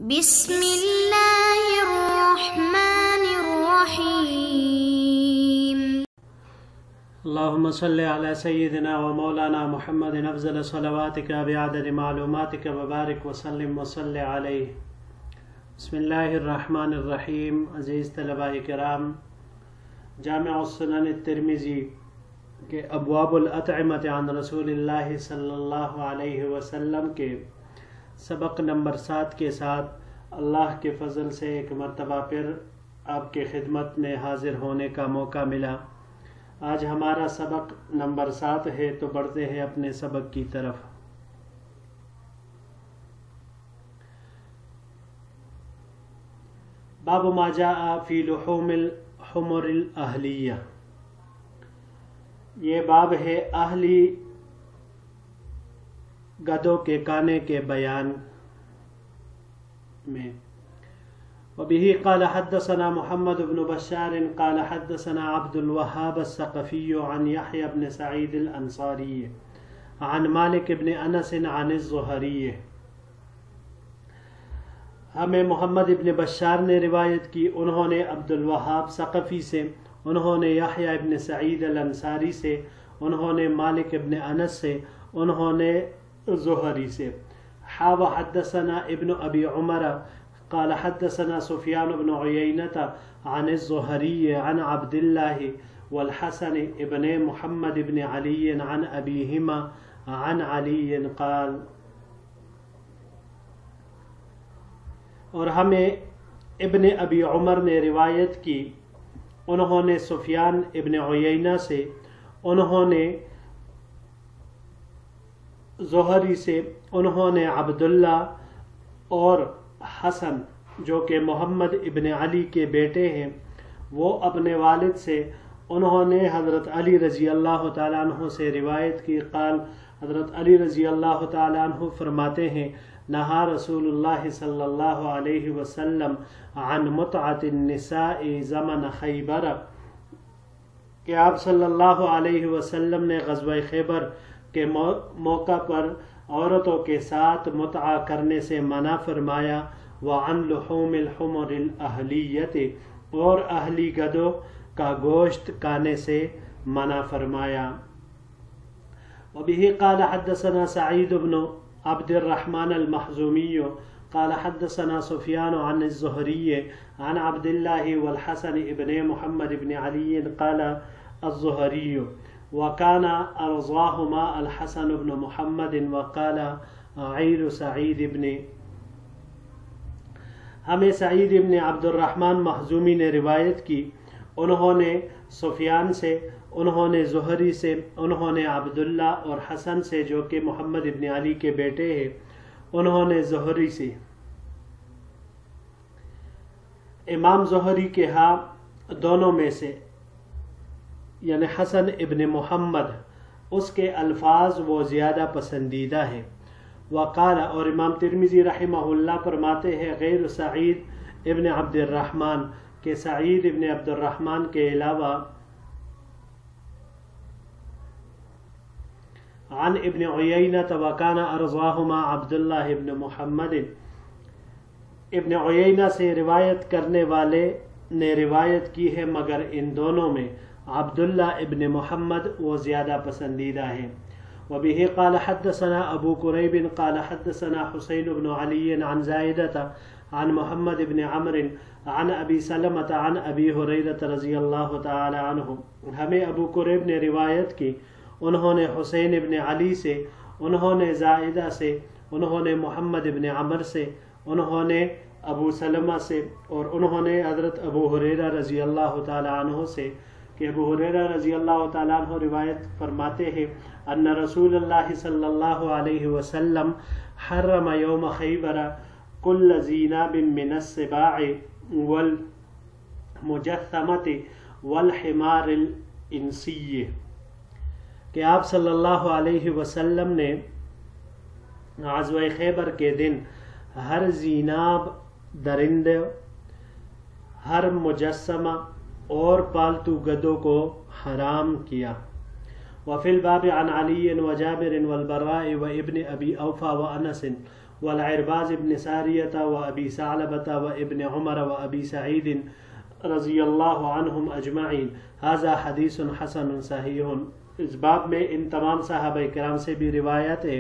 بسم اللہ الرحمن الرحیم اللہم صلی علی سیدنا و مولانا محمد افضل صلواتک بعدد معلوماتک وبارک وسلم وصلی علیہ۔ بسم اللہ الرحمن الرحیم۔ عزیز طلباء کرام، جامع السنن الترمذی کے ابواب الاطعمۃ عن رسول اللہ صلی اللہ علیہ وسلم کے سبق نمبر 7 کے ساتھ اللہ کے فضل سے ایک مرتبہ پھر آپ کے خدمت میں حاضر ہونے کا موقع ملا۔ آج ہمارا سبق نمبر 7 ہے، تو بڑھتے ہیں اپنے سبق کی طرف۔ باب ما جاء فی لحوم الحمر الاہلیہ، یہ باب ہے اہلی گدوں کے کانے کے بیان میں۔ وبه قال حدثنا محمد بن بشار قال حدثنا عبد الوهاب الثقفي عن يحيى بن سعيد الأنصاري عن مالك بن أنس عن الزهري۔ ہمیں محمد ابن بشار نے روایت کی، انہوں نے عبد الوهاب ثقفی سے، انہوں نے یحییٰ ابن سعید الانصاری سے، انہوں نے مالک ابن انس سے، انہوں نے زہری سے۔ حاو حدثنا ابن ابی عمر قال حدثنا سفیان بن عیینۃ عن الزہری عن عبد اللہ والحسن ابن محمد ابن علی عن ابیہما عن علی قال۔ اور ہمیں ابن ابی عمر نے روایت کی، انہوں نے سفیان ابن عیینہ سے، انہوں نے زہری سے، انہوں نے عبداللہ اور حسن جو کہ محمد ابن علی کے بیٹے ہیں، وہ اپنے والد سے، انہوں نے حضرت علی رضی اللہ تعالیٰ عنہ سے روایت کی۔ قال، حضرت علی رضی اللہ تعالیٰ عنہ فرماتے ہیں، نہا رسول اللہ صلی اللہ علیہ وسلم عن متعۃ النساء زمن خیبر، کہ آپ صلی اللہ علیہ وسلم نے غزوہ خیبر کے موقع پر عورتوں کے ساتھ متعہ کرنے سے منع فرمایا۔ وعن لحوم الحمر الاہلیۃ، اور اہلی گدوں کا گوشت کھانے سے منع فرمایا۔ وبه قال حدثنا سعید بن عبد الرحمن المخزومی قال حدثنا سفیان عن الزہری عن عبد اللہ والحسن ابن محمد ابن علی قال الزہری وكان أرضاهما الحسن بن محمد وقال عير سعيد بن۔ ہمیں سعید ابن عبد الرحمن مخزومی نے روایت کی، انہوں نے سفیان سے، انہوں نے زہری سے، انہوں نے عبداللہ اور حسن سے جو کہ محمد ابن علی کے بیٹے ہیں، انہوں نے زہری سے۔ امام زہری کے ہاں دونوں میں سے، یعنی حسن ابن محمد، اس کے الفاظ وہ زیادہ پسندیدہ ہیں۔ وقال، اور امام ترمذی رحمہ اللہ فرماتے ہیں، غیر سعید ابن عبد الرحمن، کہ سعید ابن عبد الرحمن کے علاوہ عن ابن عیینہ وکان ارضاہما عبداللہ ابن محمد، ابن عیینہ سے روایت کرنے والے نے روایت کی ہے، مگر ان دونوں میں عبداللہ ابن محمد وہ زیادہ پسندیدہ ہیں۔ وبه قال حدثنا ابو قریب قال حدثنا حسین بن علی عن زائدۃ عن محمد بن عمرو عن ابی سلمۃ عن ابی ہریرہ رضی اللہ تعالی عنہ۔ ہمیں ابو قریب نے روایت کی، انہوں نے حسین ابن علی سے، انہوں نے زائدہ سے، انہوں نے محمد ابن عمرو سے، انہوں نے ابو سلمہ سے، اور انہوں نے حضرت ابو ہریرہ رضی اللہ تعالی عنہ سے، کہ ابو ہریرہ رضی اللہ تعالیٰ عنہ روایت فرماتے ہیں، ان رسول اللہ صلی اللہ علیہ وسلم حرم یوم خیبر کل ذی ناب من السباع والمجثمۃ والحمار الانسی، کہ آپ صلی اللہ علیہ وسلم نے غزوہ خیبر کے دن ہر ذی ناب درندے، ہر مجسمہ اور پالتو گدوں کو حرام کیا۔ وفی الباب عن علی وجابر والبراء وابن ابی اوفا وانس والعرباز ابن ساریہ و ابی ثعلبہ و ابن عمر و ابی سعید رضی اللہ عنہم اجمعین ھذا حدیث حسن صحیح۔ اس باب میں ان تمام صحابہ کرام سے بھی روایت ہے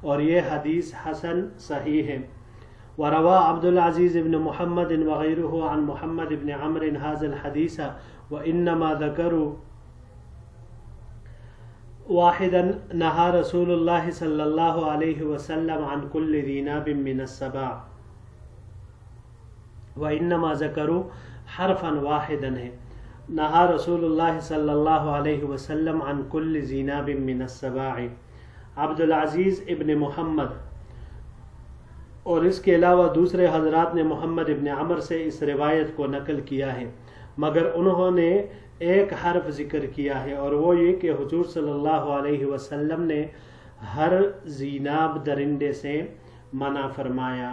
اور یہ حدیث حسن صحیح ہے۔ وروى عبد العزيز بن محمد وغيره عن محمد بن عمرو هذا الحديث وإنما ذكروا واحدا نهى رسول الله صلى الله عليه وسلم عن كل ذي ناب من السباع، وإنما ذكروا حرفا واحدا ہے نهى رسول الله صلى الله عليه وسلم عن كل ذي ناب من السباع۔ عبد العزیز ابن محمد اور اس کے علاوہ دوسرے حضرات نے محمد ابن عمر سے اس روایت کو نقل کیا ہے، مگر انہوں نے ایک حرف ذکر کیا ہے اور وہ یہ کہ حضور صلی اللہ علیہ وسلم نے ہر ذیناب درندے سے منع فرمایا۔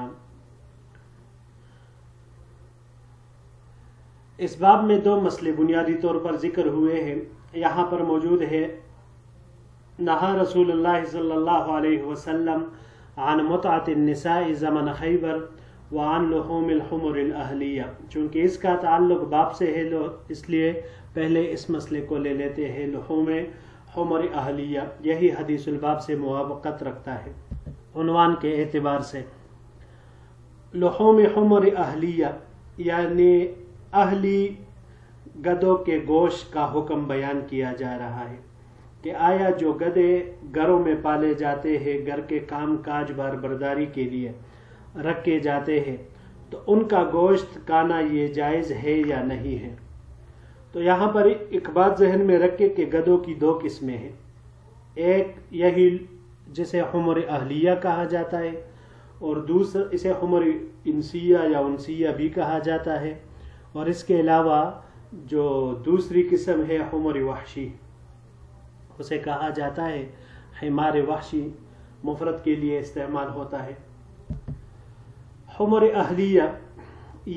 اس باب میں دو مسئلے بنیادی طور پر ذکر ہوئے ہیں، یہاں پر موجود ہے نہا رسول اللہ صلی اللہ علیہ وسلم عن متعة النساء زمن خیبر وعن لحوم الحمر الاہلیہ۔ چونکہ اس کا تعلق باب سے ہے اس لیے پہلے اس مسئلے کو لے لیتے ہیں، لحوم حمر اہلیہ، یہی حدیث الباب سے موافقت رکھتا ہے عنوان کے اعتبار سے۔ لحوم حمر اہلیہ یعنی اہلی گدوں کے گوشت کا حکم بیان کیا جا رہا ہے کہ آیا جو گدے گھروں میں پالے جاتے ہیں، گھر کے کام کاج بار برداری کے لیے رکھے جاتے ہیں، تو ان کا گوشت کھانا یہ جائز ہے یا نہیں ہے؟ تو یہاں پر ایک بات ذہن میں رکھے کہ گدوں کی دو قسمیں ہیں، ایک یہی جسے حمر اہلیہ کہا جاتا ہے اور دوسرا اسے حمر انسیہ یا انسیہ بھی کہا جاتا ہے، اور اس کے علاوہ جو دوسری قسم ہے حمر وحشی، اسے کہا جاتا ہے حمار وحشی، مفرد کے لیے استعمال ہوتا ہے۔ حمر اہلیہ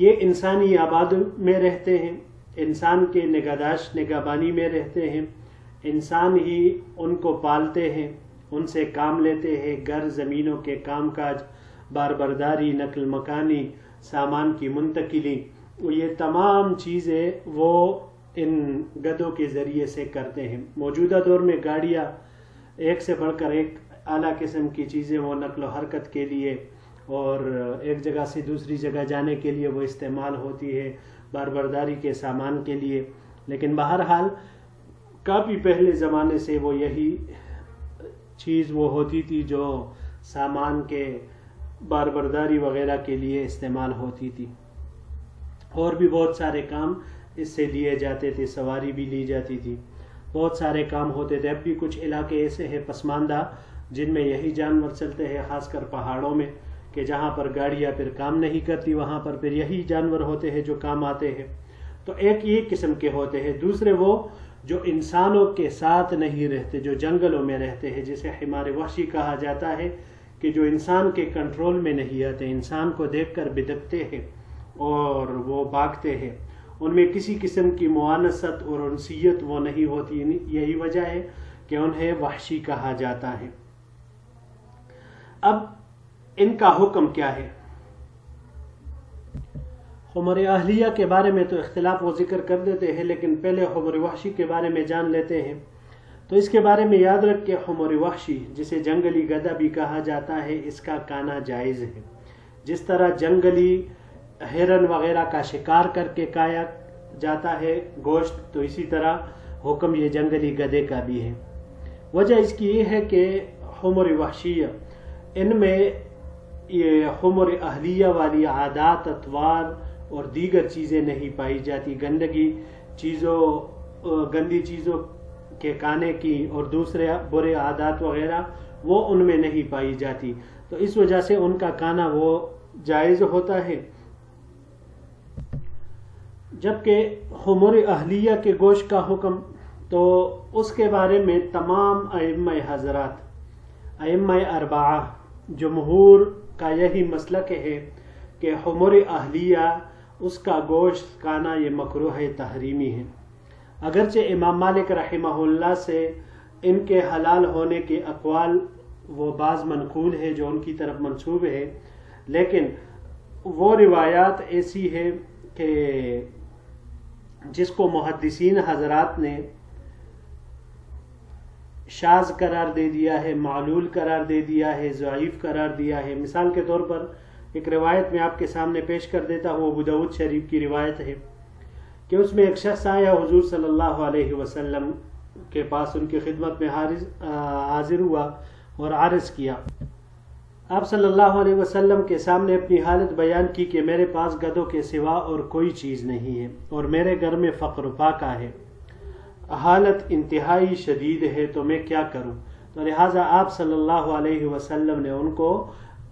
یہ انسانی آباد میں رہتے ہیں، انسان کے نگہداشت نگہبانی میں رہتے ہیں، انسان ہی ان کو پالتے ہیں، ان سے کام لیتے ہیں، گھر زمینوں کے کام کاج، بار برداری، نقل مکانی، سامان کی منتقلی، یہ تمام چیزیں وہ ان گدوں کے ذریعے سے کرتے ہیں۔ موجودہ دور میں گاڑیاں ایک سے بڑھ کر ایک اعلیٰ قسم کی چیزیں وہ نقل و حرکت کے لیے اور ایک جگہ سے دوسری جگہ جانے کے لیے وہ استعمال ہوتی ہے، بار برداری کے سامان کے لیے، لیکن بہرحال کافی پہلے زمانے سے وہ یہی چیز وہ ہوتی تھی جو سامان کے بار برداری وغیرہ کے لیے استعمال ہوتی تھی، اور بھی بہت سارے کام اس سے لیے جاتے تھے، سواری بھی لی جاتی تھی، بہت سارے کام ہوتے تھے۔ اب بھی کچھ علاقے ایسے ہیں پسماندہ جن میں یہی جانور چلتے ہیں، خاص کر پہاڑوں میں، کہ جہاں پر گاڑیاں پھر کام نہیں کرتی وہاں پر پھر یہی جانور ہوتے ہیں جو کام آتے ہیں۔ تو ایک یہ قسم کے ہوتے ہیں، دوسرے وہ جو انسانوں کے ساتھ نہیں رہتے، جو جنگلوں میں رہتے ہیں، جسے حمار وحشی کہا جاتا ہے، کہ جو انسان کے کنٹرول میں نہیں آتے، انسان کو دیکھ کر بدکتے ہیں اور وہ بھاگتے ہیں، ان میں کسی قسم کی موانست اور انسیت وہ نہیں ہوتی، یہی وجہ ہے کہ انہیں وحشی کہا جاتا ہے۔ اب ان کا حکم کیا ہے؟ حمر اہلیہ کے بارے میں تو اختلاف وہ ذکر کر دیتے ہیں، لیکن پہلے حمر وحشی کے بارے میں جان لیتے ہیں۔ تو اس کے بارے میں یاد رکھ کہ حمر وحشی جسے جنگلی گدھا بھی کہا جاتا ہے، اس کا کھانا جائز ہے۔ جس طرح جنگلی ہرن وغیرہ کا شکار کر کے کھایا جاتا ہے گوشت، تو اسی طرح حکم یہ جنگلی گدھے کا بھی ہے۔ وجہ اس کی یہ ہے کہ حمر وحشیہ ان میں یہ حمر اہلیہ والی عادات، اطوار اور دیگر چیزیں نہیں پائی جاتی، گندی چیزوں کے کھانے کی اور دوسرے برے عادات وغیرہ وہ ان میں نہیں پائی جاتی، تو اس وجہ سے ان کا کھانا وہ جائز ہوتا ہے۔ جبکہ حمر اہلیہ کے گوشت کا حکم تو اس کے بارے میں تمام ائمہ حضرات، ائمہ اربعہ، جمہور کا یہی مسلک ہے کہ حمر اہلیہ اس کا گوشت کھانا یہ مکروہ تحریمی ہے۔ اگرچہ امام مالک رحمہ اللہ سے ان کے حلال ہونے کے اقوال وہ بعض منقول ہے جو ان کی طرف منسوب ہے، لیکن وہ روایات ایسی ہے کہ جس کو محدثین حضرات نے شاذ قرار دے دیا ہے، معلول قرار دے دیا ہے، ضعیف قرار دیا ہے۔ مثال کے طور پر ایک روایت میں آپ کے سامنے پیش کر دیتا ہوں، ابو داؤد شریف کی روایت ہے کہ اس میں ایک شخص آیا حضور صلی اللہ علیہ وسلم کے پاس، ان کی خدمت میں حاضر ہوا اور عرض کیا۔ آپ صلی اللہ علیہ وسلم کے سامنے اپنی حالت بیان کی کہ میرے پاس گدھوں کے سوا اور کوئی چیز نہیں ہے اور میرے گھر میں فقر و فاقہ ہے، حالت انتہائی شدید ہے، تو میں کیا کروں؟ تو لہٰذا آپ صلی اللہ علیہ وسلم نے ان کو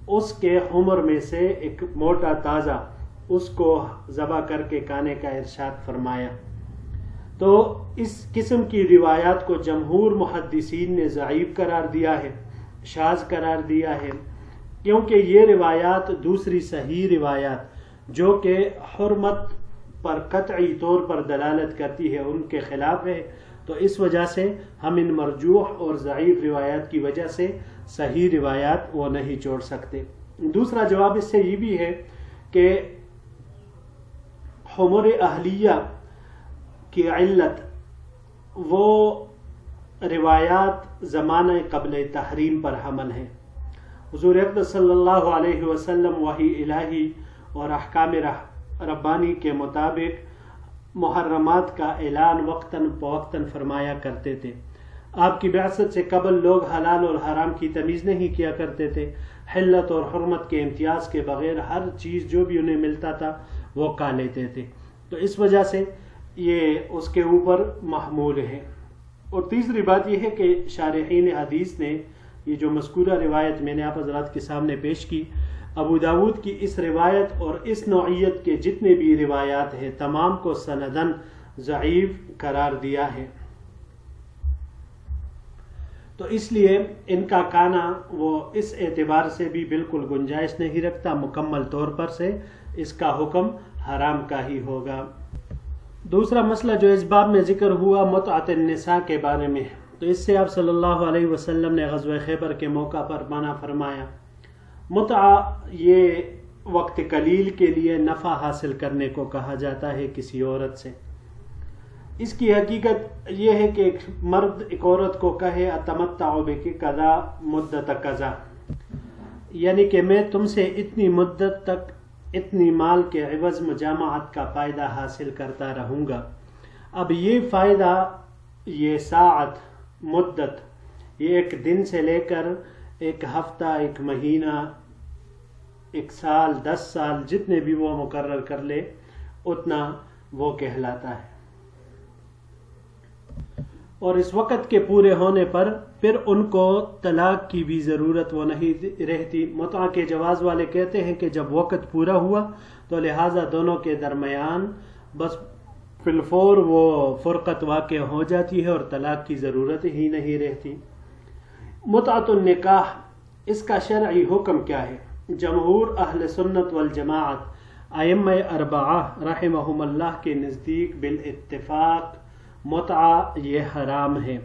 اس کے حمر میں سے ایک موٹا تازہ اس کو ذبح کر کے کھانے کا ارشاد فرمایا۔ تو اس قسم کی روایات کو جمہور محدثین نے ضعیف قرار دیا ہے، شاذ قرار دیا ہے، کیونکہ یہ روایات دوسری صحیح روایات جو کہ حرمت پر قطعی طور پر دلالت کرتی ہے ان کے خلاف ہے، تو اس وجہ سے ہم ان مرجوح اور ضعیف روایات کی وجہ سے صحیح روایات وہ نہیں چھوڑ سکتے۔ دوسرا جواب اس سے یہ بھی ہے کہ حمر اہلیہ کی علت وہ روایات زمانہ قبل تحریم پر حمل ہے۔ حضور اقدس صلی اللہ علیہ وسلم وحی الہی اور احکام ربانی کے مطابق محرمات کا اعلان وقتاً فوقتاً فرمایا کرتے تھے۔ آپ کی بعثت سے قبل لوگ حلال اور حرام کی تمیز نہیں کیا کرتے تھے، حلت اور حرمت کے امتیاز کے بغیر ہر چیز جو بھی انہیں ملتا تھا وہ کھا لیتے تھے، تو اس وجہ سے یہ اس کے اوپر محمول ہے۔ اور تیسری بات یہ ہے کہ شارحین حدیث نے یہ جو مذکورہ روایت میں نے آپ حضرات کے سامنے پیش کی، ابو داود کی اس روایت اور اس نوعیت کے جتنے بھی روایات ہیں تمام کو سندن ضعیف قرار دیا ہے، تو اس لیے ان کا کھانا وہ اس اعتبار سے بھی بالکل گنجائش نہیں رکھتا، مکمل طور پر سے اس کا حکم حرام کا ہی ہوگا۔ دوسرا مسئلہ جو اس باب میں ذکر ہوا متعۃ النساء کے بارے میں، تو اس سے آپ صلی اللہ علیہ وسلم نے غزوہ خیبر کے موقع پر منع فرمایا۔ متعہ یہ وقت قلیل کے لیے نفع حاصل کرنے کو کہا جاتا ہے کسی عورت سے۔ اس کی حقیقت یہ ہے کہ ایک مرد ایک عورت کو کہے اتمتع بک قضا مدت قضا، یعنی کہ میں تم سے اتنی مدت تک اتنی مال کے عوض مجامعت کا فائدہ حاصل کرتا رہوں گا۔ اب یہ فائدہ، یہ ساعت، مدت، یہ ایک دن سے لے کر ایک ہفتہ، ایک مہینہ، ایک سال، 10 سال، جتنے بھی وہ مقرر کر لے اتنا وہ کہلاتا ہے۔ اور اس وقت کے پورے ہونے پر پھر ان کو طلاق کی بھی ضرورت وہ نہیں رہتی۔ متعہ کے جواز والے کہتے ہیں کہ جب وقت پورا ہوا تو لہٰذا دونوں کے درمیان بس فی الفور وہ فرقت واقع ہو جاتی ہے اور طلاق کی ضرورت ہی نہیں رہتی۔ متعۃ النکاح، اس کا شرعی حکم کیا ہے؟ جمہور اہل سنت والجماعت ائمہ اربعہ رحمہم اللہ کے نزدیک بالاتفاق متعہ یہ حرام ہے۔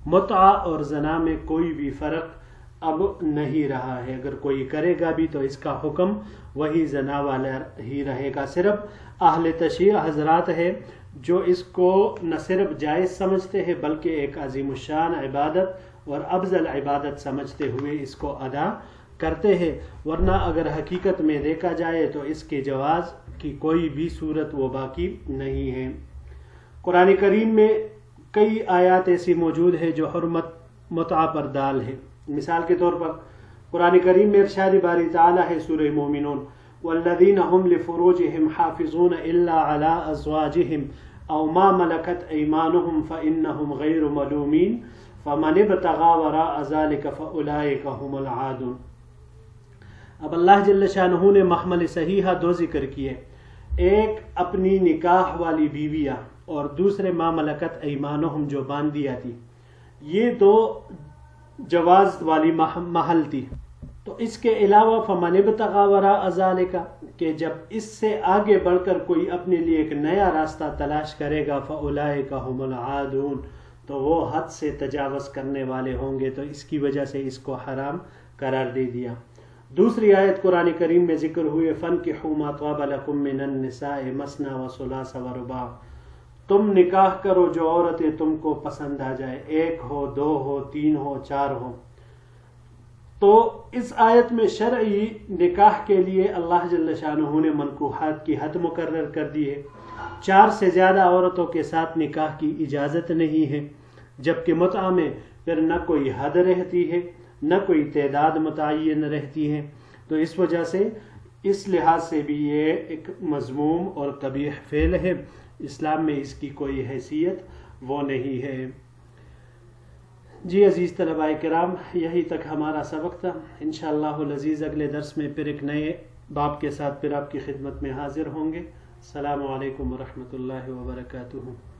متعہ اور زنا میں کوئی بھی فرق اب نہیں رہا ہے، اگر کوئی کرے گا بھی تو اس کا حکم وہی زنا والا ہی رہے گا۔ صرف اہل تشیع حضرات ہے جو اس کو نہ صرف جائز سمجھتے ہیں بلکہ ایک عظیم الشان عبادت اور افضل عبادت سمجھتے ہوئے اس کو ادا کرتے ہیں، ورنہ اگر حقیقت میں دیکھا جائے تو اس کے جواز کی کوئی بھی صورت وہ باقی نہیں ہے۔ قرآن کریم میں کئی آیات ایسی موجود ہے جو حرمت متعہ پر دال ہے۔ مثال کے طور پر قرآن کریم میں ارشاد باری تعالیٰ ہے سورہ مومنون، والذین هم لفروجهم حافظون الا على ازواجهم او ما ملکت ایمانهم فانهم غیر ملومین فمن ابتغى وراء ذلك فاولئک هم العادون۔ اب اللہ جل شانہ نے محمل صحیحہ دو ذکر کیے، ایک اپنی نکاح والی بیویاں اور دوسرے ما ملکت ایمانہم جو باندیا تھی، یہ دو جواز والی محل تھی۔ تو اس کے علاوہ فمن ابتغى وراء ذلك کہ جب اس سے آگے بڑھ کر کوئی اپنے لیے ایک نیا راستہ تلاش کرے گا فاولئک هم العادون تو وہ حد سے تجاوز کرنے والے ہوں گے، تو اس کی وجہ سے اس کو حرام قرار دے دیا۔ دوسری آیت قرآن کریم میں ذکر ہوئے فَانْكِحُوا مَا طَابَ لَكُم مِّنَ النِّسَاءِ مَثْنَىٰ وَثُلَاثَ وَرُبَاعَ، تم نکاح کرو جو عورتیں تم کو پسند آ جائے، 1 ہو 2 ہو 3 ہو 4 ہو۔ تو اس آیت میں شرعی نکاح کے لیے اللہ جل شانہ نے منکوحات کی حد مقرر کر دی ہے۔ 4 سے زیادہ عورتوں کے ساتھ نکاح کی اجازت نہیں ہے، جبکہ متعہ میں پھر نہ کوئی حد رہتی ہے نہ کوئی تعداد متعین رہتی ہے، تو اس وجہ سے اس لحاظ سے بھی یہ ایک مذموم اور قبیح فعل ہے، اسلام میں اس کی کوئی حیثیت وہ نہیں ہے۔ جی عزیز طلباء کرام، یہی تک ہمارا سبق تھا۔ انشاءاللہ العزیز اگلے درس میں پھر ایک نئے باب کے ساتھ پھر آپ کی خدمت میں حاضر ہوں گے۔ السلام علیکم ورحمۃ اللہ وبرکاتہ۔